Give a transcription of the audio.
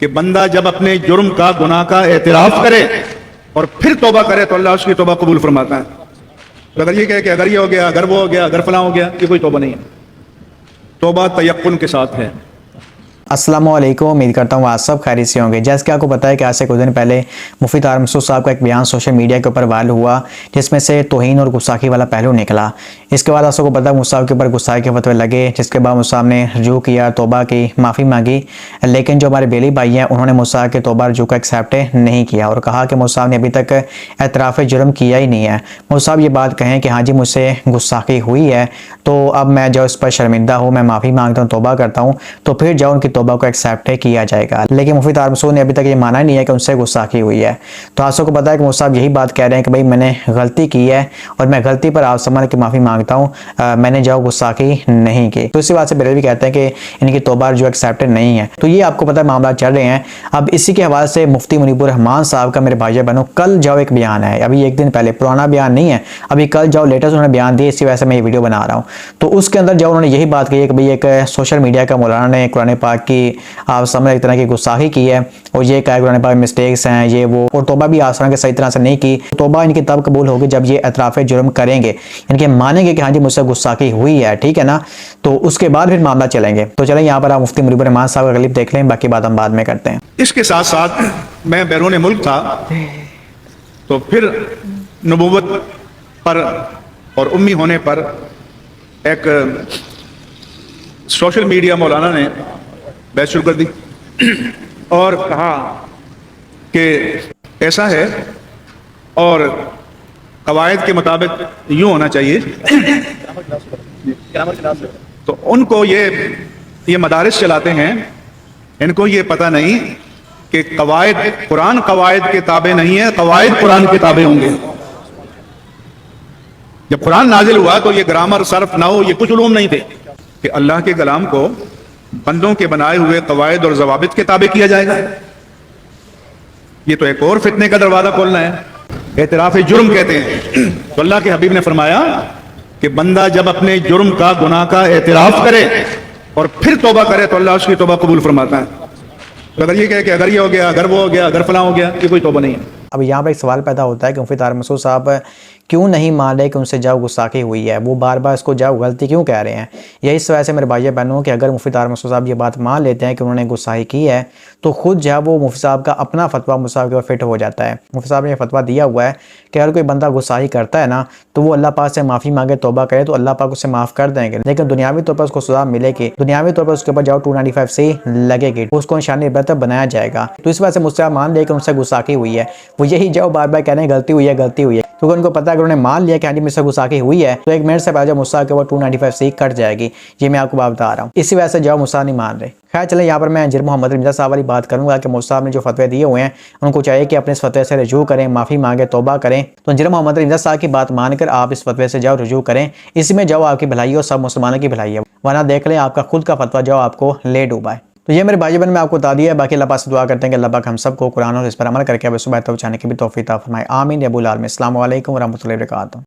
कि बंदा जब अपने जुर्म का गुनाह का एतराफ़ करे और फिर तौबा करे तो अल्लाह उसकी तौबा कबूल फरमाता है। तो अगर ये कहे कि अगर ये हो गया, अगर वो हो गया, अगर फलां हो गया, ये कोई तौबा नहीं है। तौबा तयक्कुन के साथ है। अस्सलामुअलैकुम, उम्मीद करता हूँ आप सब खैरियत से होंगे। जैसे कि आपको पता है कि आज से कुछ दिन पहले मुफ्ती तारिक मसूद साहब का एक बयान सोशल मीडिया के ऊपर वायरल हुआ, जिसमें से तौहीन और गुस्ताखी वाला पहलू निकला। इसके बाद आप सबको पता है मुफ्ती साहब के ऊपर गुस्ताखी के फतवे लगे, जिसके बाद मुफ्ती साहब ने रजू किया, तौबा की, माफ़ी मांगी। लेकिन जो हमारे बेली भाई हैं उन्होंने मुफ्ती साहब के तौबा रजू को एक्सेप्ट नहीं किया और कहा कि मुफ्ती साहब ने अभी तक एतराफ़ जुर्म किया ही नहीं है। मुफ्ती साहब ये बात कहें कि हाँ जी मुझसे गुस्ताखी हुई है, तो अब मैं जो इस पर शर्मिंदा हूँ, मैं माफ़ी मांगता हूँ, तौबा करता हूँ, तो फिर जो उनकी तौबा को एक्सेप्ट किया जाएगा। लेकिन मुफ्ती तारिक मसूद ने अभी तक ये माना ही नहीं है कि उनसे गुस्ताखी हुई है। तो आप सबको पता है कि मुफ्ती साहब यही बात कह रहे हैं कि भाई मैंने गलती की है और मैं गलती पर आप समझ की माफ़ी मांगता हूँ, मैंने जो गुस्ताखी नहीं की। तो इसी बात से बेरवी कहते हैं कि इनकी तौबा जो एक्सेप्टेड नहीं है। तो ये आपको पता है मामला चल रहे हैं। अब इसी के हवाले से मुफ्ती मुनीबुर रहमान साहब का मेरे भाई बहनों कल जाओ एक बयान है, अभी एक दिन पहले, पुराना बयान नहीं है, अभी कल जाओ लेटेस्ट उन्होंने बयान दिया, इसी वजह से मैं ये वीडियो बना रहा हूँ। तो उसके अंदर जो उन्होंने यही बात कही है कि भाई एक सोशल मीडिया का मौलाना ने कुरान पाक की आप समझ एक तरह की गुस्ताखी की है और ये कहा कुरान पाक मिस्टेक्स हैं ये वो, और तौबा भी आसान के सही तरह से नहीं की। तौबा इनकी तब कबूल होगी जब ये एतराफ़ जुर्म करेंगे, इनके मानेंगे कि हाँ जी मुझसे गुस्ताखी हुई है, ठीक है ना। तो उसके बाद फिर मामला चलेंगे। तो चलें यहाँ पर आप मुफ्ती मुनीबुर रहमान साहब का क्लिप देख लें, बाकी बात हम बाद में करते हैं। इसके साथ साथ मैं बैरून मुल्क था, तो फिर नबूवत पर और उम्मी होने पर एक सोशल मीडिया मौलाना ने बहस शुरू कर दी और कहा कि ऐसा है और कवायद के मुताबिक यूं होना चाहिए। तो उनको ये मदारिस चलाते हैं, इनको ये पता नहीं कि कवायद कुरान कवायद के ताबे नहीं है, कवायद कुरान के ताबे होंगे। जब कुरान नाजिल हुआ तो ये ग्रामर, सर्फ, नहू, ये कुछ उलूम नहीं थे कि अल्लाह के कलाम को बंदों के बनाए हुए कवायद और जवाबित के ताबे किया जाएगा। ये तो एक और फितने का दरवाजा खोलना है। एतराफ़ जुर्म कहते हैं। तो अल्लाह के हबीब ने फरमाया कि बंदा जब अपने जुर्म का, गुनाह का एतराफ़ करे और फिर तौबा करे तो अल्लाह उसकी तौबा कबूल फरमाता है। तो अगर ये कहे कि अगर ये हो गया, अगर वो हो गया, अगर फलां हो गया, ये कोई तौबा नहीं है। अब यहाँ पर एक सवाल पैदा होता है कि मुफ्ती तारिक मसूद साहब क्यों नहीं मान रहे कि उनसे जाओ गुस्ताखी हुई है, वो बार बार इसको जाओ गलती क्यों कह रहे हैं। यही इस वजह से मेरे भाई बहनों कि अगर मुफ्ती तारिक मसूद साहब ये बात मान लेते हैं कि उन्होंने गुस्ताखी की है, तो खुद जो है वो मुफ्ती साहब का अपना फतवा मुफ्ती साहब के ऊपर फिट हो जाता है। मुफ्ती साहब ने फतवा दिया हुआ है कि अगर कोई बंदा गुस्ताखी करता है ना, तो वो अल्लाह पाक से माफ़ी मांगे, तौबा करे, तो अल्लाह पाक उसे माफ़ कर देंगे। लेकिन दुनियावी तौर पर उसको सज़ा मिलेगी, दुनियावी तौर पर उसके ऊपर जाओ 295 से लगेगी, उसको निशानी इबरत बनाया जाएगा। तो इस वजह से मुझसे मान लिया कि उनसे गुस्ताखी हुई है, वो यही जाओ बार बार कह रहे हैं गलती हुई है, गलती हुई है, क्योंकि उनको पता है कि उन्होंने मान लिया कि हाँ जी मुझसे गुस्ताखी हुई है, तो एक मिनट से पहले मुस्सा के वो 295 से कट जाएगी। ये मैं आपको बात बता रहा हूँ। इसी वजह से जाओ मुस्सा नहीं मान रहे। खैर चले, यहाँ पर मैं अंजीर मोहम्मद रमज़ा साहब वाली बात करूँगा कि मुफ्ती साहब ने जो फतवे दिए हुए हैं उनको चाहिए कि अपने इस फतवे से रजू करें, माफ़ी मांगे, तौबा करें। तो अंजीर मोहम्मद रमज़ा साहब की बात मानकर आप इस फतवे से जाओ रजू करें, इसी में जाओ आपकी भलाई और सब मुसलमानों की भलाई है, वरना देख लें आपका खुद का फतवा जाओ आपको ले डूबाए। तो ये मेरे भाई बहन मैं आपको बता दिया है। बाकी अल्लाह पाक से दुआ करते हैं कि अल्लाह पाक हम सबको कुरान और इस पर अमल करके अब सुबह तौबा की भी तौफीक अता फरमाए। आमीन या रब्बुल आलमीन। अस्सलामु अलैकुम व रहमतुल्लाहि व बरकातहू।